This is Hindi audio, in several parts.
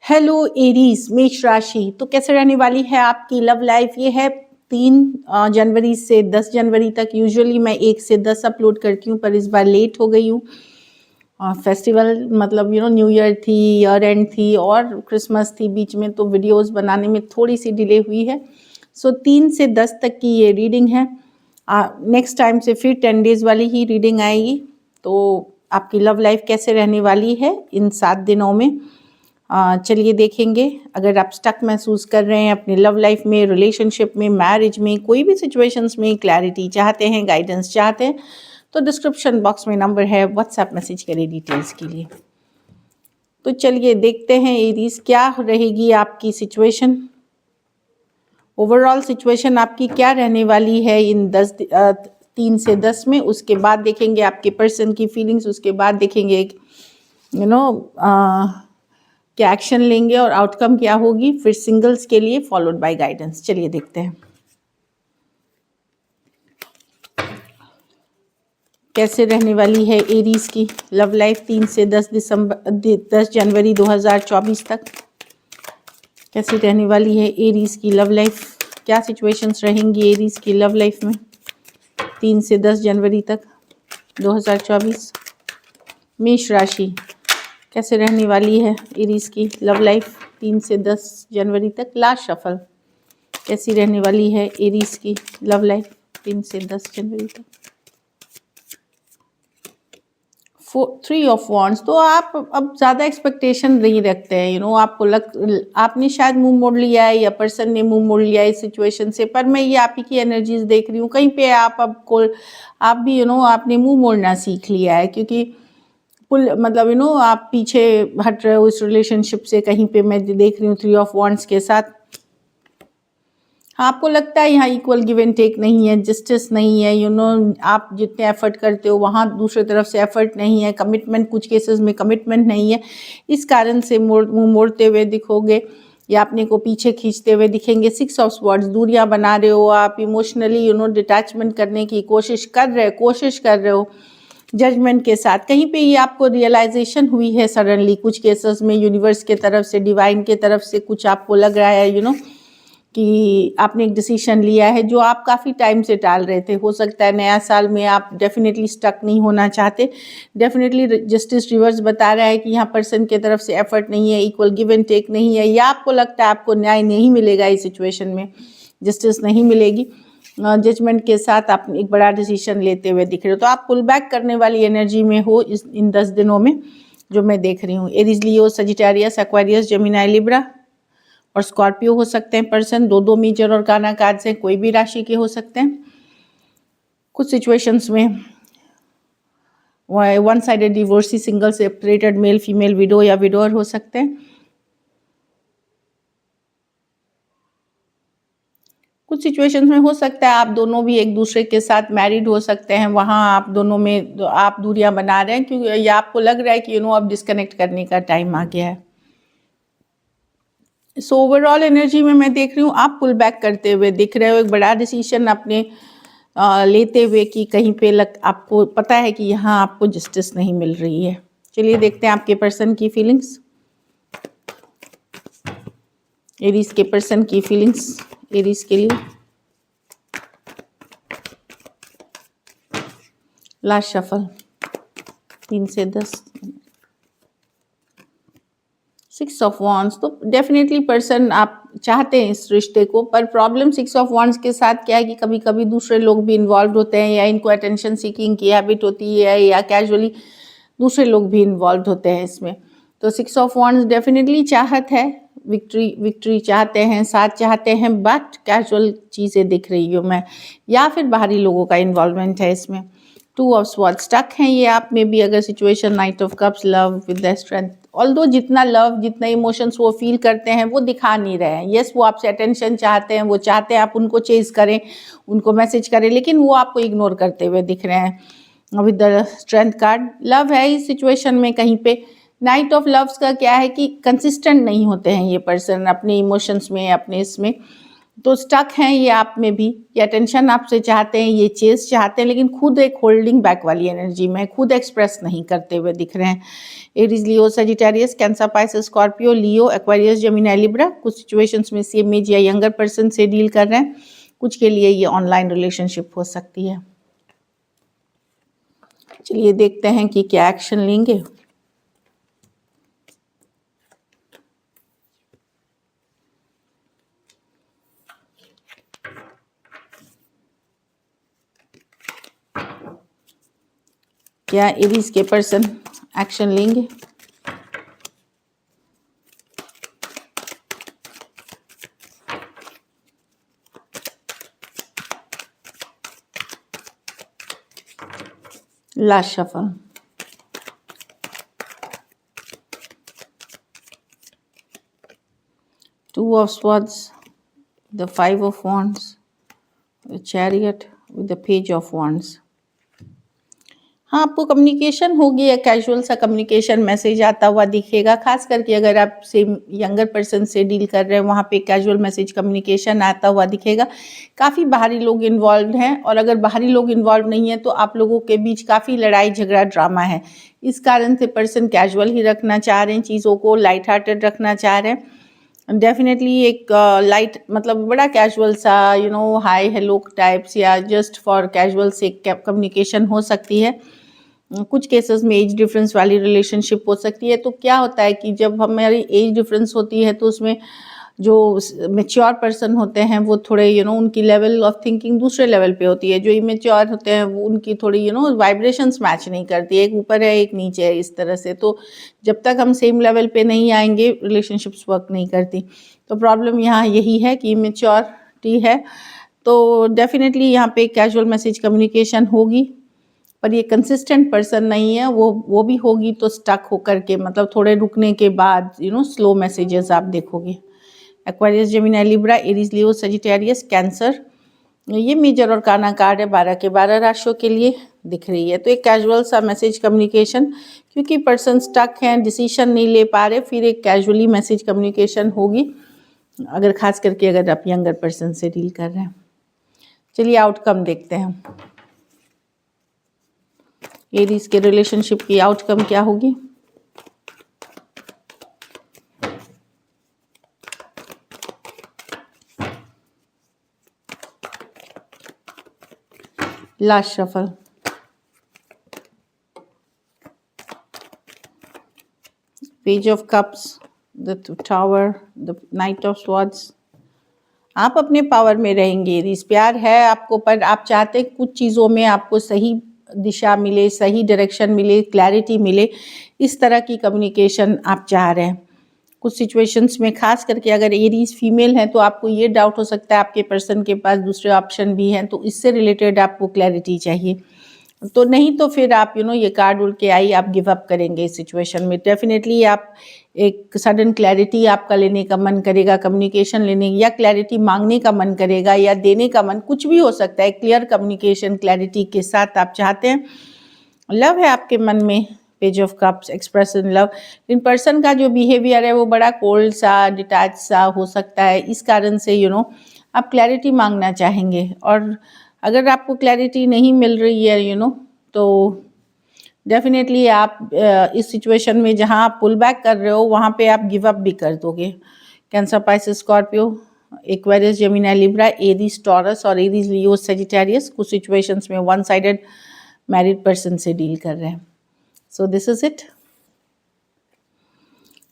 हेलो एरीज मेष राशि। तो कैसे रहने वाली है आपकी लव लाइफ? ये है 3 जनवरी से 10 जनवरी तक। यूजुअली मैं 1 से 10 अपलोड करती हूँ, पर इस बार लेट हो गई हूँ। फेस्टिवल मतलब न्यू ईयर थी, ईयर एंड थी और क्रिसमस थी बीच में, तो वीडियोस बनाने में थोड़ी सी डिले हुई है। सो 3 से 10 तक की ये रीडिंग है। नेक्स्ट टाइम से फिर 10 डेज वाली ही रीडिंग आएगी। तो आपकी लव लाइफ कैसे रहने वाली है इन 7 दिनों में, चलिए देखेंगे। अगर आप स्टक महसूस कर रहे हैं अपनी लव लाइफ में, रिलेशनशिप में, मैरिज में, कोई भी सिचुएशंस में क्लैरिटी चाहते हैं, गाइडेंस चाहते हैं, तो डिस्क्रिप्शन बॉक्स में नंबर है, व्हाट्सएप मैसेज करें डिटेल्स के लिए। तो चलिए देखते हैं एरीज क्या रहेगी आपकी सिचुएशन, ओवरऑल सिचुएशन आपकी क्या रहने वाली है इन 3 से 10 में। उसके बाद देखेंगे आपके पर्सन की फीलिंग्स, उसके बाद देखेंगे क्या एक्शन लेंगे और आउटकम क्या होगी, फिर सिंगल्स के लिए फॉलोड बाय गाइडेंस। चलिए देखते हैं कैसे रहने वाली है एरीज की लव लाइफ 3 से 10 जनवरी 2024 तक। कैसे रहने वाली है एरीज की लव लाइफ, क्या सिचुएशंस रहेंगी एरीज की लव लाइफ में 3 से 10 जनवरी तक 2024। मेष राशि, कैसे रहने वाली है एरीज की लव लाइफ 3 से 10 जनवरी तक। लास्ट शफल, कैसी रहने वाली है एरीज की लव लाइफ 3 से 10 जनवरी तक। 3 ऑफ वॉन्ड्स, तो आप अब ज़्यादा एक्सपेक्टेशन नहीं रखते हैं। आपको आपने शायद मुंह मोड़ लिया है या पर्सन ने मुंह मोड़ लिया है इस सिचुएशन से, पर मैं ये आप ही की एनर्जीज देख रही हूँ। कहीं पे आप भी आपने मुंह मोड़ना सीख लिया है, क्योंकि मतलब आप पीछे हट रहे हो इस रिलेशनशिप से। कहीं पे मैं देख रही हूँ 3 ऑफ वॉन्ड्स के साथ। हाँ, आपको लगता है यहाँ इक्वल गिव एंड टेक नहीं है, जस्टिस नहीं है। आप जितने एफर्ट करते हो वहाँ दूसरी तरफ से एफर्ट नहीं है, कमिटमेंट, कुछ केसेस में कमिटमेंट नहीं है। इस कारण से मुंह मोड़ते हुए दिखोगे या अपने को पीछे खींचते हुए दिखेंगे। 6 ऑफ स्वॉर्ड्स, दूरियां बना रहे हो आप, इमोशनली डिटैचमेंट करने की कोशिश कर रहे हो जजमेंट के साथ। कहीं पे ये आपको रियलाइजेशन हुई है सडनली, कुछ केसेस में यूनिवर्स के तरफ से, डिवाइन के तरफ से कुछ आपको लग रहा है कि आपने एक डिसीजन लिया है जो आप काफ़ी टाइम से टाल रहे थे। हो सकता है नया साल में आप डेफिनेटली स्टक नहीं होना चाहते। डेफिनेटली जस्टिस रिवर्स बता रहा है कि यहाँ पर्सन के तरफ से एफर्ट नहीं है, इक्वल गिव एंड टेक नहीं है, या आपको लगता है आपको न्याय नहीं मिलेगा इस सिचुएशन में, जस्टिस नहीं मिलेगी। जजमेंट के साथ आप एक बड़ा डिसीजन लेते हुए दिख रहे हो। तो आप पुल बैक करने वाली एनर्जी में हो इन 10 दिनों में, जो मैं देख रही हूँ। एरीज, लियो, सजिटेरियस, एक्वेरियस, जेमिनी, लिब्रा और स्कॉर्पियो हो सकते हैं पर्सन। 2 मेजर और गाना कार्ड्स हैं, कोई भी राशि के हो सकते हैं। कुछ सिचुएशंस में 1 sided divorcee, single, separated, male female, window या विडोअर हो सकते हैं। कुछ सिचुएशंस में हो सकता है आप दोनों भी एक दूसरे के साथ मैरिड हो सकते हैं। वहाँ आप दोनों में आप दूरियां बना रहे हैं, क्योंकि या आपको लग रहा है कि अब डिस्कनेक्ट करने का टाइम आ गया है। सो ओवरऑल एनर्जी में मैं देख रही हूँ आप पुल बैक करते हुए दिख रहे हो, एक बड़ा डिसीजन अपने लेते हुए कि कहीं पे आपको पता है कि यहाँ आपको जस्टिस नहीं मिल रही है। चलिए देखते हैं आपके पर्सन की फीलिंग्स, एरीज के पर्सन की फीलिंग्स एरीज के लिए। लास्ट शफल 3 से 10। 6 ऑफ वॉन्ड्स, तो डेफिनेटली पर्सन आप चाहते हैं इस रिश्ते को, पर प्रॉब्लम 6 ऑफ वॉन्ड्स के साथ क्या है कि कभी कभी दूसरे लोग भी इन्वॉल्व होते हैं, या इनको अटेंशन सीकिंग की हैबिट होती है, या कैजुअली दूसरे लोग भी इन्वॉल्व होते हैं इसमें। तो 6 ऑफ वॉन्ड्स डेफिनेटली चाहत है, विक्ट्री चाहते हैं, साथ चाहते हैं, बट कैजुअल चीज़ें दिख रही हूँ मैं, या फिर बाहरी लोगों का इन्वॉल्वमेंट है इसमें। 2 ऑफ स्वॉर्ड्स, स्टक हैं ये आप में भी अगर situation. Night of cups, love with the strength, although जितना लव, जितना इमोशंस वो फील करते हैं वो दिखा नहीं रहे हैं। यस, वो आपसे अटेंशन चाहते हैं, वो चाहते हैं आप उनको चेज करें, उनको मैसेज करें, लेकिन वो आपको इग्नोर करते हुए दिख रहे हैं with the strength card. Love है इस सिचुएशन में कहीं पे। नाइट ऑफ लव्स का क्या है कि कंसिस्टेंट नहीं होते हैं ये पर्सन अपने इमोशंस में, अपने इसमें। तो स्टक हैं ये आप में भी, या टेंशन आपसे चाहते हैं, ये चेस चाहते हैं, लेकिन खुद एक होल्डिंग बैक वाली एनर्जी में खुद एक्सप्रेस नहीं करते हुए दिख रहे हैं। एरीज, लियो, सजिटेरियस, कैंसर, पाइसेस, स्कॉर्पियो, लियो, एक्वेरियस, जेमिनी, लिब्रा। कुछ सिचुएशंस में सेम एज या यंगर पर्सन से डील कर रहे हैं, कुछ के लिए ये ऑनलाइन रिलेशनशिप हो सकती है। चलिए देखते हैं कि क्या एक्शन लेंगे। क्या एरीज के पर्सन एक्शन लेंगे? Last shuffle. Two of Swords, the Five of Wands, the Chariot with the Page of Wands. हाँ, आपको कम्युनिकेशन होगी या कैजुअल सा कम्युनिकेशन मैसेज आता हुआ दिखेगा, खास करके अगर आप सेम यंगर पर्सन से डील कर रहे हैं, वहाँ पे कैजुअल मैसेज कम्युनिकेशन आता हुआ दिखेगा। काफ़ी बाहरी लोग इन्वॉल्व हैं, और अगर बाहरी लोग इन्वॉल्व नहीं है तो आप लोगों के बीच काफ़ी लड़ाई झगड़ा ड्रामा है। इस कारण से पर्सन कैजुअल ही रखना चाह रहे हैं, चीज़ों को लाइट हार्टेड रखना चाह रहे हैं। डेफिनेटली एक लाइट मतलब बड़ा कैजुअल सा हाय हेलो टाइप्स या जस्ट फॉर कैजुअल से कम्युनिकेशन हो सकती है। कुछ केसेस में एज डिफरेंस वाली रिलेशनशिप हो सकती है। तो क्या होता है कि जब हमारी एज डिफरेंस होती है तो उसमें जो मेच्योर पर्सन होते हैं वो थोड़े उनकी लेवल ऑफ थिंकिंग दूसरे लेवल पे होती है। जो इमेच्योर होते हैं वो उनकी थोड़ी वाइब्रेशंस मैच नहीं करती, एक ऊपर है एक नीचे है इस तरह से। तो जब तक हम सेम लेवल पे नहीं आएंगे रिलेशनशिप्स वर्क नहीं करती। तो प्रॉब्लम यहाँ यही है कि इमेच्योरिटी है। तो डेफिनेटली यहाँ पे कैजुअल मैसेज कम्युनिकेशन होगी, पर ये कंसिस्टेंट पर्सन नहीं है। वो भी होगी तो स्टक होकर के, मतलब थोड़े रुकने के बाद स्लो मैसेजेस आप देखोगे। एक्वेरियस, जेमिनी, लिब्रा, एरीज, लियो, सजिटेरियस, कैंसर, ये मेजर और काना कार्ड है 12 के 12 राशियों के लिए दिख रही है। तो एक कैजुअल सा मैसेज कम्युनिकेशन, क्योंकि पर्सन स्टक हैं, डिसीजन नहीं ले पा रहे, फिर एक कैजुअली मैसेज कम्युनिकेशन होगी, अगर खास करके अगर आप यंगर पर्सन से डील कर रहे हैं। चलिए आउटकम देखते हैं, एरीज के रिलेशनशिप की आउटकम क्या होगी। Last shuffle, page of cups, the tower, the night of swords. आप अपने पावर में रहेंगे एरीज, प्यार है आपको, पर आप चाहते हैं कुछ चीज़ों में आपको सही दिशा मिले, सही डायरेक्शन मिले, क्लैरिटी मिले, इस तरह की कम्युनिकेशन आप चाह रहे हैं। कुछ सिचुएशंस में खास करके अगर एरीज फीमेल है तो आपको ये डाउट हो सकता है आपके पर्सन के पास दूसरे ऑप्शन भी हैं, तो इससे रिलेटेड आपको क्लैरिटी चाहिए। तो नहीं तो फिर आप ये कार्ड उड़ के आई, आप गिव अप करेंगे इस सिचुएशन में। डेफिनेटली आप एक सडन क्लैरिटी आपका लेने का मन करेगा, कम्युनिकेशन लेने या क्लैरिटी मांगने का मन करेगा या देने का मन, कुछ भी हो सकता है। क्लियर कम्युनिकेशन क्लैरिटी के साथ आप चाहते हैं। लव है आपके मन में, page of cups, express in love. In person का जो बिहेवियर है वो बड़ा कोल्ड सा, डिटैच सा हो सकता है। इस कारण से आप क्लैरिटी मांगना चाहेंगे, और अगर आपको क्लैरिटी नहीं मिल रही है तो डेफिनेटली आप इस सिचुएशन में जहां आप पुल बैक कर रहे हो वहां पे आप गिव अप भी कर दोगे। Cancer, Pisces, Scorpio, Aquarius, Gemini, Libra, Aries, taurus और एरीज, लियो, सजिटेरियस कुछ सिचुएशंस में वन साइडेड मैरिड पर्सन से डील कर रहे हैं। So this is it.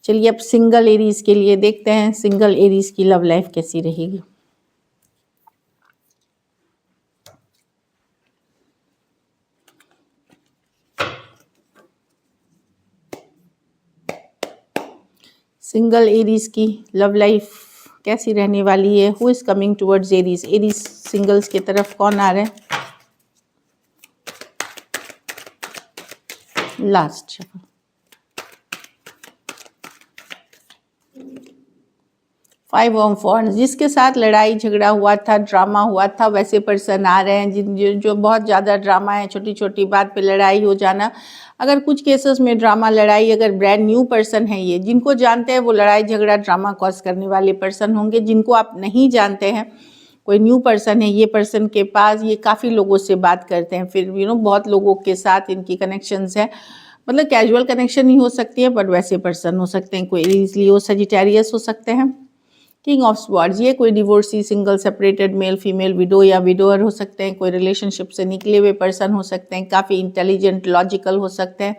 चलिए अब सिंगल एरीज के लिए देखते हैं, सिंगल एरीज की लव लाइफ कैसी रहेगी। सिंगल एरीज की लव लाइफ कैसी रहने वाली है। Who is coming towards Aries, Aries singles की तरफ कौन आ रहा है। लास्ट, 5 ऑफ वॉन्ड्स, जिसके साथ लड़ाई झगड़ा हुआ था, ड्रामा हुआ था, वैसे पर्सन आ रहे हैं जो बहुत ज़्यादा ड्रामा है, छोटी छोटी बात पे लड़ाई हो जाना। अगर कुछ केसेस में ड्रामा लड़ाई, अगर ब्रांड न्यू पर्सन है ये, जिनको जानते हैं वो लड़ाई झगड़ा ड्रामा कॉज करने वाले पर्सन होंगे। जिनको आप नहीं जानते हैं, कोई न्यू पर्सन है, ये पर्सन के पास ये काफ़ी लोगों से बात करते हैं, फिर बहुत लोगों के साथ इनकी कनेक्शंस है। मतलब कैजुअल कनेक्शन ही हो सकती है, बट वैसे पर्सन हो सकते हैं, कोई लियो सजिटेरियस हो सकते हैं। किंग ऑफ स्वॉर्ड्स, ये कोई divorcee, single, separated, male female, window या विडोअर हो सकते हैं, कोई रिलेशनशिप से निकले हुए पर्सन हो सकते हैं, काफ़ी इंटेलिजेंट, लॉजिकल हो सकते हैं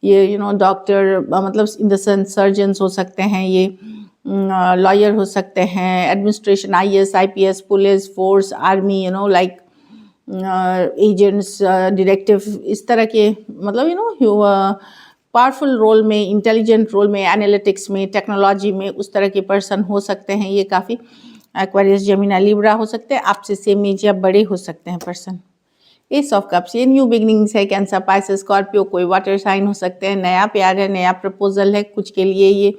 ये, डॉक्टर, मतलब इन द सेंस सर्जन्स हो सकते हैं ये, लॉयर हो सकते हैं, administration, IAS, IPS, police force, army, like agents, directive, इस तरह के, मतलब पावरफुल रोल में, इंटेलिजेंट रोल में, एनालिटिक्स में, टेक्नोलॉजी में, उस तरह के पर्सन हो सकते हैं ये काफ़ी। एक्वेरियस, जेमिनी, लिब्रा हो सकते हैं, आपसे सेम एज या बड़े हो सकते हैं पर्सन। एस ऑफ कप्स, ये न्यू बिगनिंग्स है, कैंसर, पाइसेस, स्कॉर्पियो, कोई वाटर साइन हो सकते हैं, नया प्यार है, नया प्रपोजल है, कुछ के लिए ये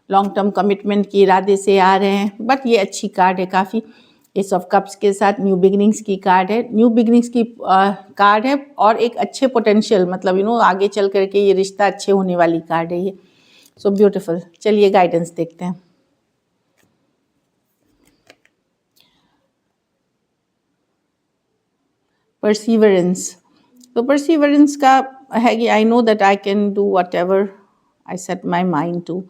लॉन्ग टर्म कमिटमेंट के इरादे से आ रहे हैं, बट ये अच्छी कार्ड है काफ़ी। एस ऑफ कप्स के साथ न्यू बिगनिंग्स की कार्ड है, न्यू बिगनिंग्स की कार्ड है, और एक अच्छे पोटेंशियल, मतलब आगे चल करके ये रिश्ता अच्छे होने वाली कार्ड है ये। So beautiful. चलिए गाइडेंस देखते हैं। परसीवरेंस, तो परसीवरेंस का है कि I know that I can do whatever I set my mind to.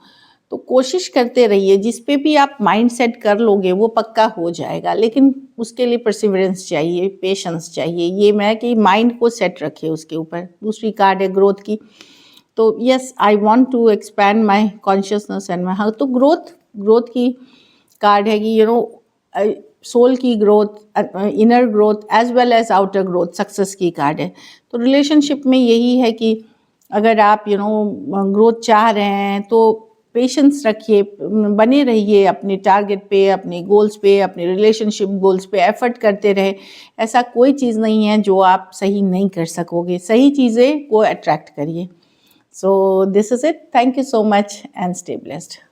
तो कोशिश करते रहिए, जिस पे भी आप माइंड सेट कर लोगे वो पक्का हो जाएगा, लेकिन उसके लिए परसिवरेंस चाहिए, पेशेंस चाहिए। ये मैं कि माइंड को सेट रखिए उसके ऊपर। दूसरी कार्ड है ग्रोथ की, तो yes I want to expand my consciousness and my how, तो ग्रोथ की कार्ड है कि सोल की growth, inner growth as well as outer growth, success की कार्ड है। तो रिलेशनशिप में यही है कि अगर आप ग्रोथ चाह रहे हैं तो पेशेंस रखिए, बने रहिए अपने टारगेट पे, अपने गोल्स पे, अपने रिलेशनशिप गोल्स पे एफर्ट करते रहे। ऐसा कोई चीज़ नहीं है जो आप सही नहीं कर सकोगे, सही चीज़ें को अट्रैक्ट करिए। So this is it, thank you so much and stay blessed.